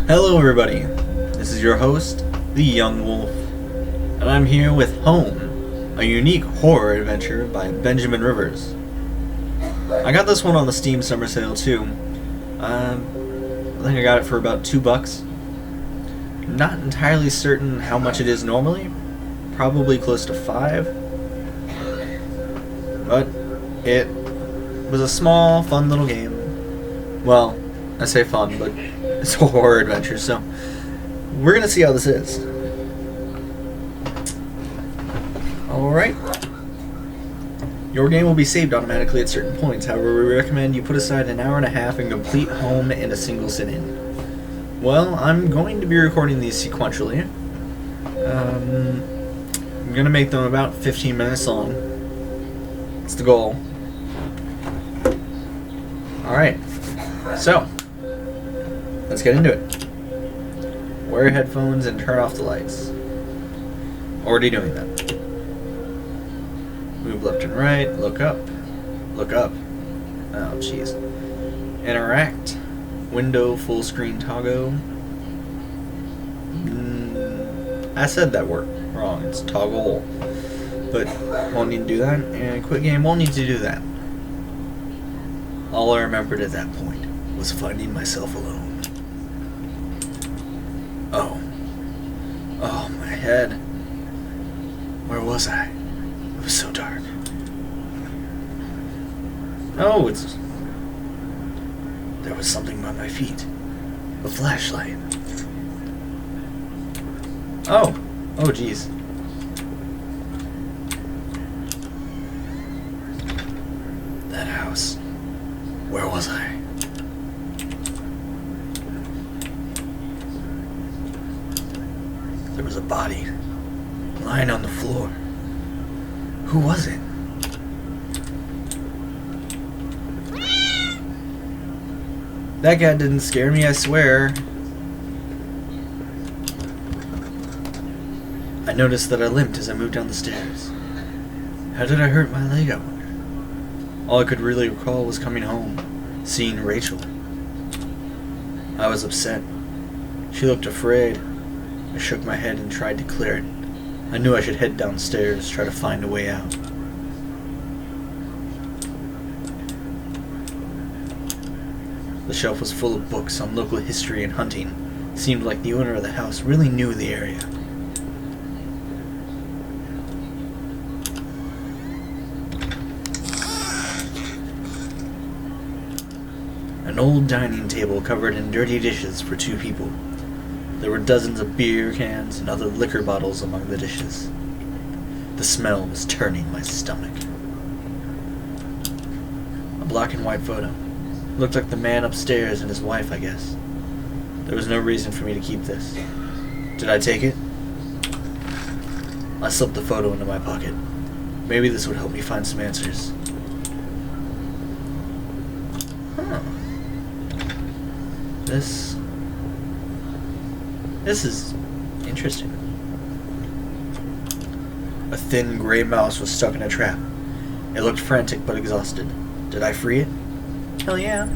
Hello everybody, this is your host, the Young Wolf, and I'm here with Home, a unique horror adventure by Benjamin Rivers. I got this one on the Steam Summer Sale too. I think I got it for about $2. Not entirely certain how much it is normally, probably close to $5. But it was a small, fun little game. Well, I say fun, but it's a horror adventure, so we're gonna see how this is. Alright. Your game will be saved automatically at certain points. However, we recommend you put aside an hour and a half and complete Home in a single sitting. Well, I'm going to be recording these sequentially. I'm gonna make them about 15 minutes long. That's the goal. Alright. So, let's get into it. Wear your headphones and turn off the lights. Already doing that. Move left and right, look up. Look up. Oh, jeez. Interact. Window full screen toggle. I said that word wrong. It's toggle. But won't need to do that. And quit game won't need to do that. All I remembered at that point was finding myself alone. Oh, my head. Where was I? It was so dark. Oh, there was something by my feet. A flashlight. Oh, jeez. That house. Where was I? There was a body lying on the floor. Who was it? That guy didn't scare me, I swear. I noticed that I limped as I moved down the stairs. How did I hurt my leg, I wonder? All I could really recall was coming home, seeing Rachel. I was upset. She looked afraid. I shook my head and tried to clear it. I knew I should head downstairs, try to find a way out. The shelf was full of books on local history and hunting. It seemed like the owner of the house really knew the area. An old dining table covered in dirty dishes for 2 people. There were dozens of beer cans and other liquor bottles among the dishes. The smell was turning my stomach. A black and white photo. Looked like the man upstairs and his wife, I guess. There was no reason for me to keep this. Did I take it? I slipped the photo into my pocket. Maybe this would help me find some answers. Huh. This is interesting. A thin gray mouse was stuck in a trap. It looked frantic but exhausted. Did I free it? Hell yeah.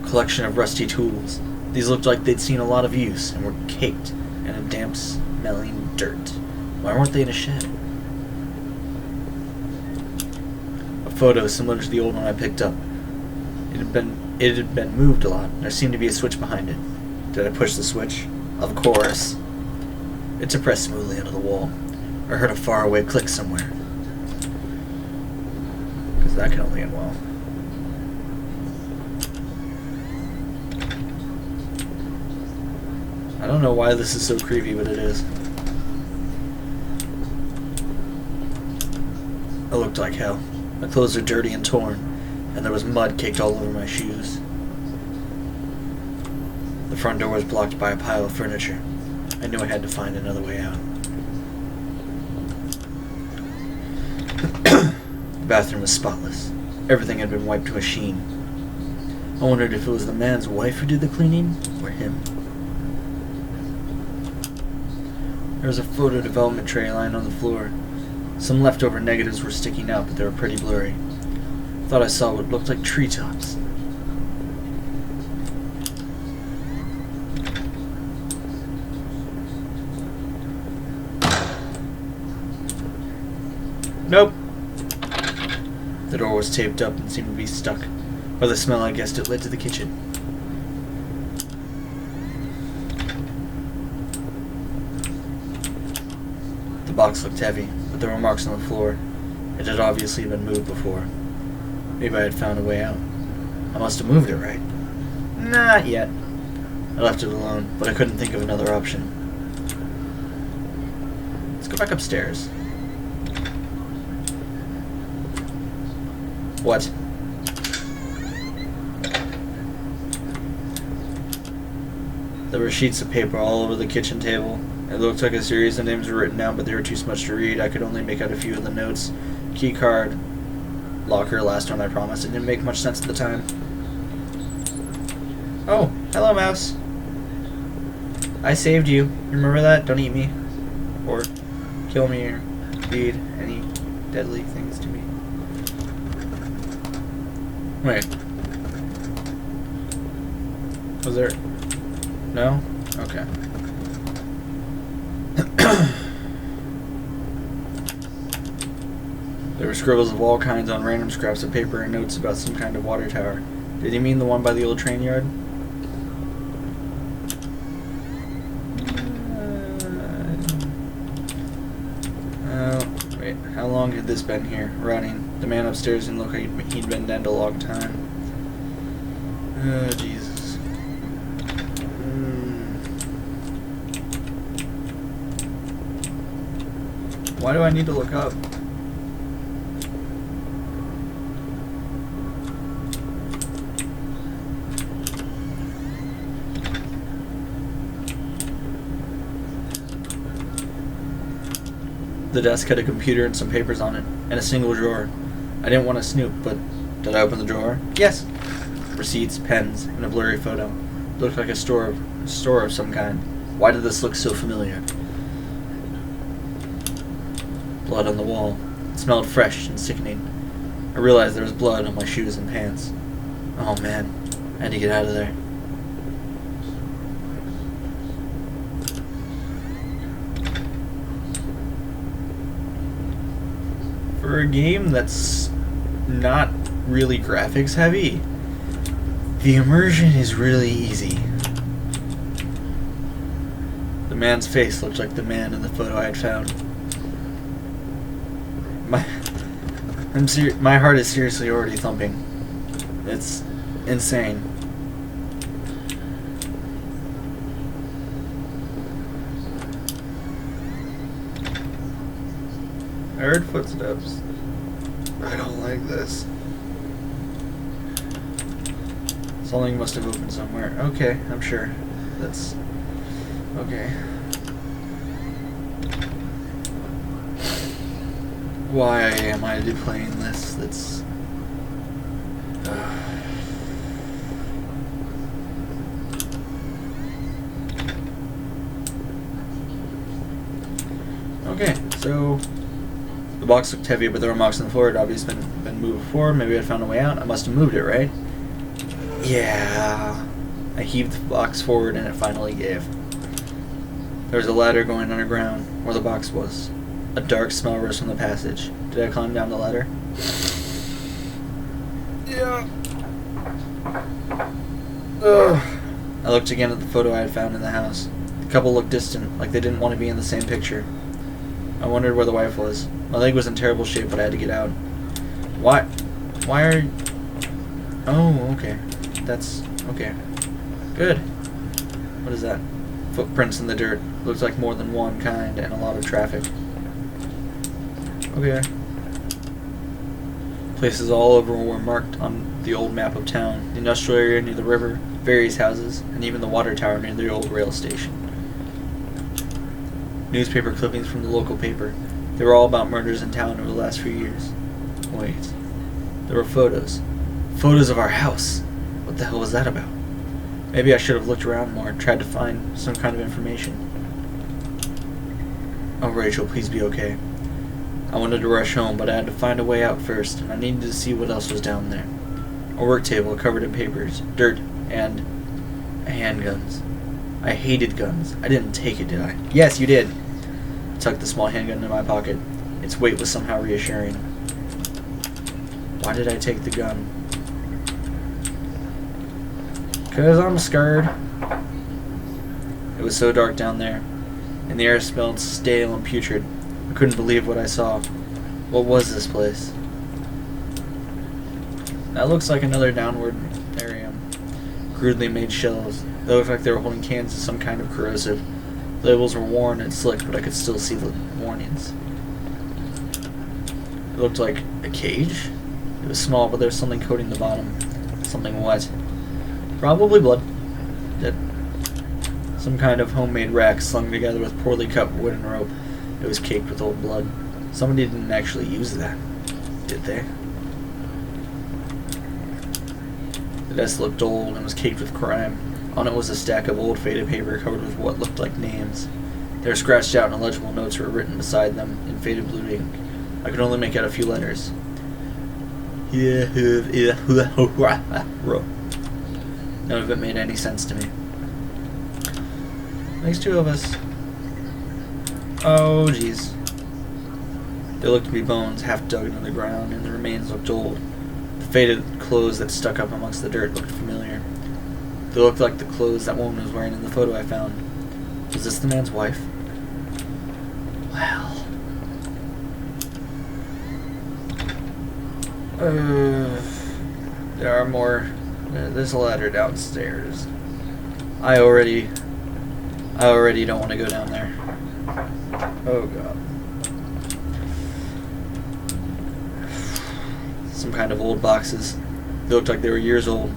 Collection of rusty tools. These looked like they'd seen a lot of use and were caked in a damp, smelling dirt. Why weren't they in a shed? Photo similar to the old one I picked up. It had been moved a lot. There seemed to be a switch behind it. Did I push the switch? Of course. It depressed smoothly into the wall. I heard a faraway click somewhere. Because that can only end well. I don't know why this is so creepy, but it is. It looked like hell. My clothes are dirty and torn, and there was mud caked all over my shoes. The front door was blocked by a pile of furniture. I knew I had to find another way out. The bathroom was spotless. Everything had been wiped to a sheen. I wondered if it was the man's wife who did the cleaning, or him. There was a photo development tray lying on the floor. Some leftover negatives were sticking out, but they were pretty blurry. Thought I saw what looked like treetops. Nope. The door was taped up and seemed to be stuck. By the smell, I guessed it led to the kitchen. The box looked heavy, but there were marks on the floor. It had obviously been moved before. Maybe I had found a way out. I must have moved it right. Not yet. I left it alone, but I couldn't think of another option. Let's go back upstairs. What? There were sheets of paper all over the kitchen table. It looked like a series of names were written down, but they were too smudged to read. I could only make out a few of the notes. Key card, locker, last one I promised. It didn't make much sense at the time. Oh, hello, mouse. I saved you. Remember that? Don't eat me. Or kill me or feed any deadly things to me. Wait. Was there... No? Okay. There were scribbles of all kinds on random scraps of paper and notes about some kind of water tower. Did he mean the one by the old train yard? Wait. How long had this been here, running? The man upstairs didn't look like he'd been dead a long time. Oh, Jesus. Why do I need to look up? The desk had a computer and some papers on it, and a single drawer. I didn't want to snoop, but did I open the drawer? Yes! Receipts, pens, and a blurry photo. It looked like a store of some kind. Why did this look so familiar? Blood on the wall. It smelled fresh and sickening. I realized there was blood on my shoes and pants. Oh man, I had to get out of there. For a game that's not really graphics heavy, the immersion is really easy. The man's face looked like the man in the photo I had found. My heart is seriously already thumping. It's insane. I heard footsteps. I don't like this. Something must have opened somewhere. Okay, I'm sure. That's... okay. Why am I playing this? That's... Okay, so... the box looked heavy, but there were marks on the floor. It had obviously been moved before. Maybe I found a way out. I must have moved it, right? Yeah. I heaved the box forward and it finally gave. There was a ladder going underground where the box was. A dark smell rose from the passage. Did I climb down the ladder? Yeah. Ugh. I looked again at the photo I had found in the house. The couple looked distant, like they didn't want to be in the same picture. I wondered where the wife was. My leg was in terrible shape, but I had to get out. Why are... oh, okay. That's... okay. Good. What is that? Footprints in the dirt. Looks like more than one kind and a lot of traffic. Okay. Places all over were marked on the old map of town. The industrial area near the river, various houses, and even the water tower near the old rail station. Newspaper clippings from the local paper. They were all about murders in town over the last few years. Wait. There were photos. Photos of our house. What the hell was that about? Maybe I should have looked around more and tried to find some kind of information. Oh, Rachel, please be okay. I wanted to rush home, but I had to find a way out first, and I needed to see what else was down there. A work table covered in papers, dirt, and handguns. I hated guns. I didn't take it, did I? Yes, you did. I tucked the small handgun in my pocket. Its weight was somehow reassuring. Why did I take the gun? 'Cause I'm scared. It was so dark down there, and the air smelled stale and putrid. I couldn't believe what I saw. What was this place? That looks like another downward area. Crudely made shelves. They looked like they were holding cans of some kind of corrosive. Labels were worn and slick, but I could still see the warnings. It looked like a cage. It was small, but there was something coating the bottom. Something wet. Probably blood. Some kind of homemade rack slung together with poorly cut wood and rope. It was caked with old blood. Somebody didn't actually use that, did they? The desk looked old and was caked with crime. On it was a stack of old faded paper covered with what looked like names. They were scratched out and illegible notes were written beside them in faded blue ink. I could only make out a few letters. None of it made any sense to me. Makes two of us. Oh, jeez. They looked to be bones, half dug into the ground, and the remains looked old. The faded clothes that stuck up amongst the dirt looked familiar. They looked like the clothes that woman was wearing in the photo I found. Was this the man's wife? Well... there are more... There's a ladder downstairs. I already don't want to go down there. Oh god. Some kind of old boxes. They looked like they were years old.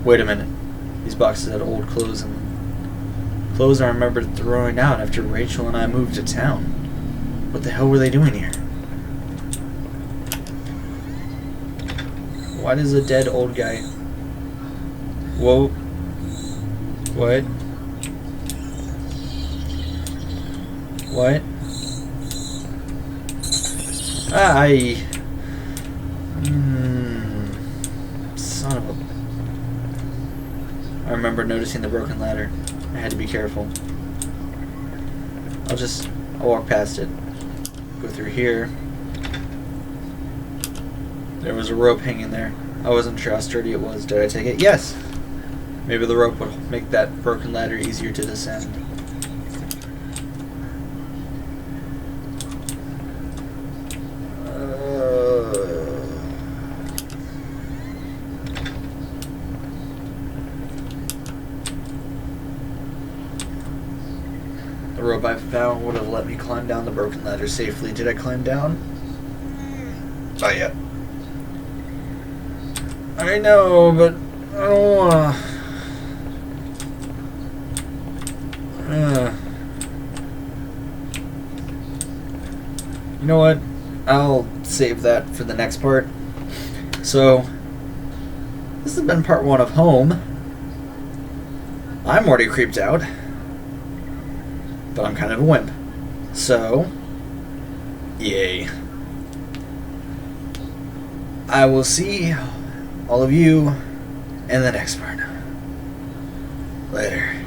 Wait a minute. These boxes had old clothes in them. Clothes I remembered throwing out after Rachel and I moved to town. What the hell were they doing here? Why does a dead old guy... Whoa. What? What? Son of a... I remember noticing the broken ladder. I had to be careful. I'll walk past it. Go through here. There was a rope hanging there. I wasn't sure how sturdy it was. Did I take it? Yes! Maybe the rope would make that broken ladder easier to descend. The rope I found would have let me climb down the broken ladder safely. Did I climb down? Not yet. I know, but I don't wanna. You know what? I'll save that for the next part. So, this has been part 1 of Home. I'm already creeped out. But I'm kind of a wimp. So, yay. I will see all of you in the next part. Later.